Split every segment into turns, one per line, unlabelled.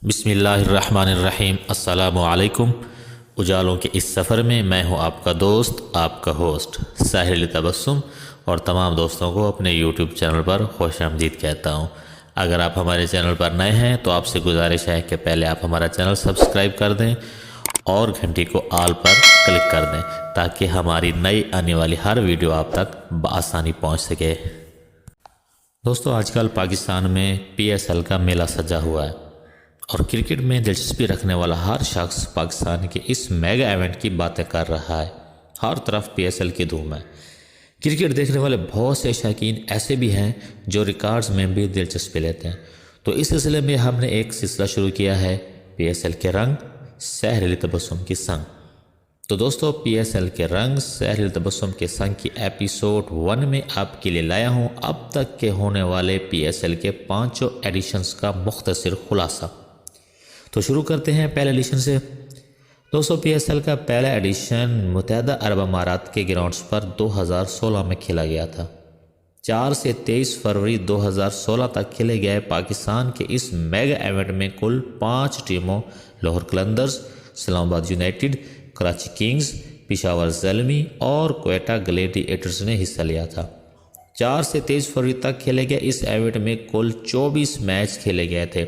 بسم اللہ الرحمن الرحیم۔ السلام علیکم۔ اجالوں کے اس سفر میں میں ہوں آپ کا دوست، آپ کا ہوسٹ ساحل تبسم، اور تمام دوستوں کو اپنے یوٹیوب چینل پر خوش آمدید کہتا ہوں۔ اگر آپ ہمارے چینل پر نئے ہیں تو آپ سے گزارش ہے کہ پہلے آپ ہمارا چینل سبسکرائب کر دیں اور گھنٹی کو آل پر کلک کر دیں تاکہ ہماری نئی آنے والی ہر ویڈیو آپ تک بآسانی پہنچ سکے۔ دوستو، آج کل پاکستان میں PSL کا میلہ سجا ہوا ہے اور کرکٹ میں دلچسپی رکھنے والا ہر شخص پاکستان کے اس میگا ایونٹ کی باتیں کر رہا ہے۔ ہر طرف PSL کی دھوم ہے۔ کرکٹ دیکھنے والے بہت سے شائقین ایسے بھی ہیں جو ریکارڈز میں بھی دلچسپی لیتے ہیں، تو اس سلسلے میں ہم نے ایک سلسلہ شروع کیا ہے PSL کے رنگ سحر تبسم کی سنگ۔ تو دوستو، PSL کے رنگ سحر تبسم کے سنگ کی ایپیسوڈ 1 میں آپ کے لیے لایا ہوں اب تک کے ہونے والے PSL کے 5 ایڈیشنز کا مختصر خلاصہ۔ تو شروع کرتے ہیں پہلے ایڈیشن سے۔ دوستو، PSL کا پہلا ایڈیشن متحدہ عرب امارات کے گراؤنڈز پر 2016 میں کھیلا گیا تھا۔ 4 سے 23 فروری 2016 تک کھیلے گئے پاکستان کے اس میگا ایونٹ میں کل 5 ٹیموں لاہور قلندرز، اسلام آباد یونائٹڈ، کراچی کنگز، پشاور زلمی اور کوئٹہ گلیڈی ایٹرز نے حصہ لیا تھا۔ 4 سے 23 فروری تک کھیلے گئے اس ایونٹ میں کل 24 میچ کھیلے گئے تھے۔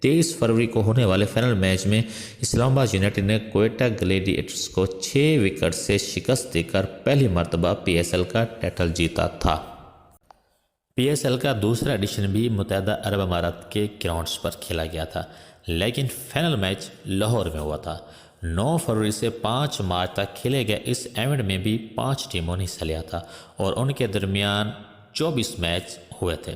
23 فروری کو ہونے والے فائنل میچ میں اسلام آباد یونائٹڈ نے کوئٹہ گلیڈی ایٹرز کو 6 وکٹ سے شکست دے کر پہلی مرتبہ PSL کا ٹائٹل جیتا تھا۔ PSL کا دوسرا ایڈیشن بھی متحدہ عرب امارات کے گراؤنڈز پر کھیلا گیا تھا، لیکن فائنل میچ لاہور میں ہوا تھا۔ 9 فروری سے 5 مارچ تک کھیلے گئے اس ایونٹ میں بھی 5 ٹیموں نے حصہ لیا تھا اور ان کے درمیان 24 میچ ہوئے تھے۔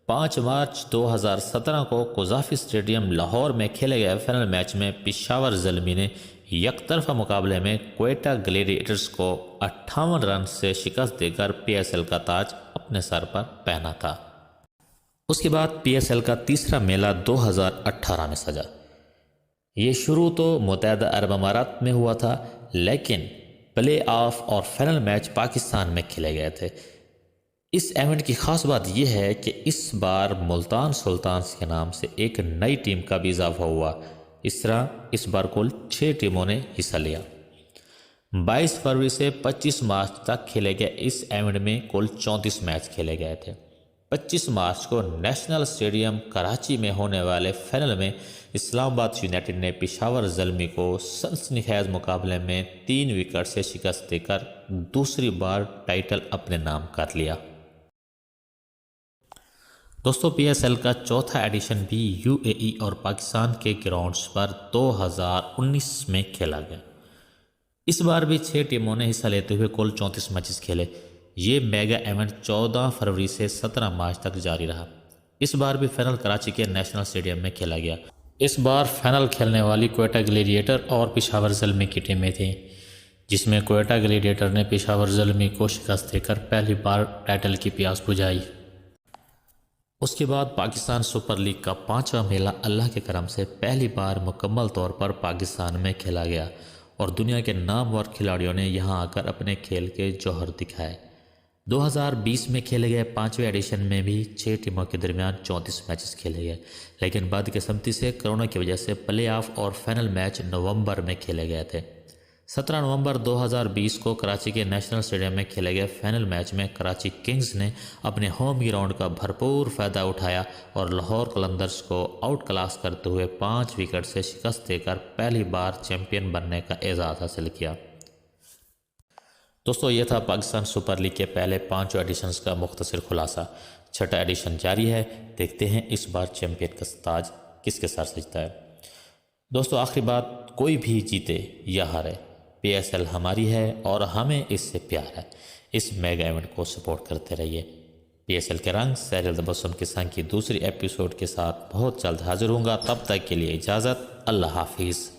5 مارچ 2017 کو قذافی اسٹیڈیم لاہور میں کھیلے گئے فائنل میچ میں پشاور زلمی نے یک طرفہ مقابلے میں کوئٹہ گلیڈی ایٹرز کو 58 رن سے شکست دے کر PSL کا تاج اپنے سر پر پہنا تھا۔ اس کے بعد PSL کا تیسرا میلہ 2018 میں سجا۔ یہ شروع تو متحدہ عرب امارات میں ہوا تھا، لیکن پلے آف اور فائنل میچ پاکستان میں کھیلے گئے تھے۔ اس ایونٹ کی خاص بات یہ ہے کہ اس بار ملتان سلطانز کے نام سے ایک نئی ٹیم کا بھی اضافہ ہوا۔ اس طرح اس بار کل 6 ٹیموں نے حصہ لیا۔ 22 فروری سے 25 مارچ تک کھیلے گئے اس ایونٹ میں کل 34 میچ کھیلے گئے تھے۔ 25 مارچ کو نیشنل اسٹیڈیم کراچی میں ہونے والے فائنل میں اسلام آباد یونائٹڈ نے پشاور زلمی کو سنسنی خیز مقابلے میں 3 وکٹ سے شکست دے کر دوسری بار ٹائٹل اپنے نام کر لیا۔ دوستو، PSL کا چوتھا ایڈیشن بھی UAE اور پاکستان کے گراؤنڈز پر 2019 میں کھیلا گیا۔ اس بار بھی 6 ٹیموں نے حصہ لیتے ہوئے کل 34 میچز کھیلے۔ یہ میگا ایونٹ 14 فروری سے 17 مارچ تک جاری رہا۔ اس بار بھی فائنل کراچی کے نیشنل اسٹیڈیم میں کھیلا گیا۔ اس بار فائنل کھیلنے والی کوئٹہ گلیڈیٹر اور پشاور زلمی کی ٹیمیں تھیں، جس میں کوئٹہ گلیڈیٹر نے پشاور زلمی کو شکست دے کر پہلی بار ٹائٹل کی پیاس بجھائی۔ اس کے بعد پاکستان سپر لیگ کا 5واں میلہ اللہ کے کرم سے پہلی بار مکمل طور پر پاکستان میں کھیلا گیا اور دنیا کے نامور کھلاڑیوں نے یہاں آ کر اپنے کھیل کے جوہر دکھائے۔ 2020 میں کھیلے گئے 5ویں ایڈیشن میں بھی 6 ٹیموں کے درمیان 34 میچز کھیلے گئے، لیکن بدقسمتی سے کرونا کی وجہ سے پلے آف اور فائنل میچ نومبر میں کھیلے گئے تھے۔ 17 نومبر 2020 کو کراچی کے نیشنل اسٹیڈیم میں کھیلے گئے فائنل میچ میں کراچی کنگز نے اپنے ہوم گراؤنڈ کا بھرپور فائدہ اٹھایا اور لاہور قلندرز کو آؤٹ کلاس کرتے ہوئے 5 وکٹ سے شکست دے کر پہلی بار چیمپئن بننے کا اعزاز حاصل کیا۔ دوستو، یہ تھا پاکستان سپر لیگ کے پہلے 5 ایڈیشنز کا مختصر خلاصہ۔ 6واں ایڈیشن جاری ہے، دیکھتے ہیں اس بار چیمپئن کا تاج کس کے سر سجتا ہے۔ دوستو، آخری بات، کوئی بھی جیتے یا ہارے، PSL ہماری ہے اور ہمیں اس سے پیار ہے۔ اس میگا ایونٹ کو سپورٹ کرتے رہیے۔ PSL کے رنگ سحر تبسم کے سنگ کی دوسری ایپیسوڈ کے ساتھ بہت جلد حاضر ہوں گا۔ تب تک کے لیے اجازت، اللہ حافظ۔